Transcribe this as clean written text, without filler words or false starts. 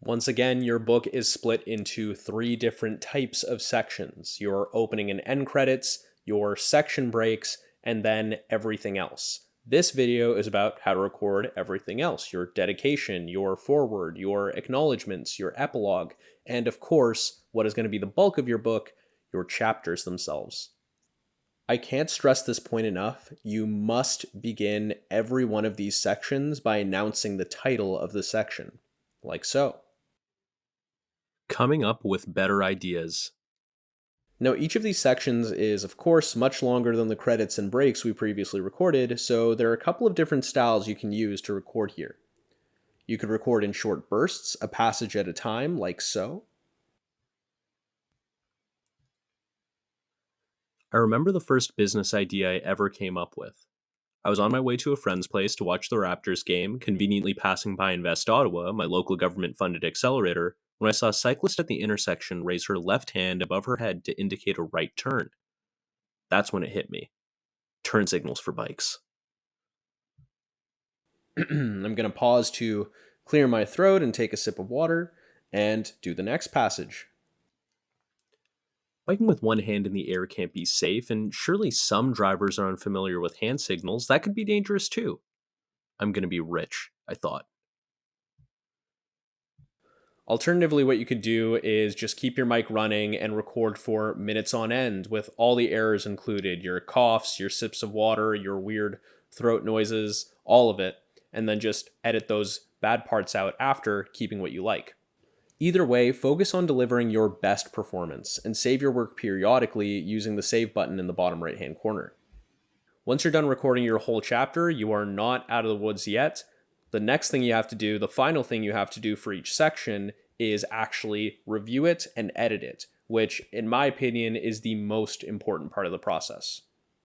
Once again, your book is split into three different types of sections: your opening and end credits, your section breaks, and then everything else. This video is about how to record everything else: your dedication, your foreword, your acknowledgments, your epilogue, and of course, what is going to be the bulk of your book, your chapters themselves. I can't stress this point enough. You must begin every one of these sections by announcing the title of the section, like so. Coming up with better ideas. Now, each of these sections is, of course, much longer than the credits and breaks we previously recorded, so there are a couple of different styles you can use to record here. You could record in short bursts, a passage at a time, like so. I remember the first business idea I ever came up with. I was on my way to a friend's place to watch the Raptors game, conveniently passing by Invest Ottawa, my local government-funded accelerator, when I saw a cyclist at the intersection raise her left hand above her head to indicate a right turn. That's when it hit me. Turn signals for bikes. I'm going to pause to clear my throat and take a sip of water, and do the next passage. Biking with one hand in the air can't be safe, and surely some drivers are unfamiliar with hand signals. That could be dangerous too. I'm gonna be rich, I thought. Alternatively, what you could do is just keep your mic running and record for minutes on end with all the errors included: your coughs, your sips of water, your weird throat noises, all of it, and then just edit those bad parts out after, keeping what you like. Either way, focus on delivering your best performance and save your work periodically using the save button in the bottom right hand corner. Once you're done recording your whole chapter, you are not out of the woods yet. The next thing you have to do, the final thing you have to do for each section, is actually review it and edit it, which, in my opinion, is the most important part of the process.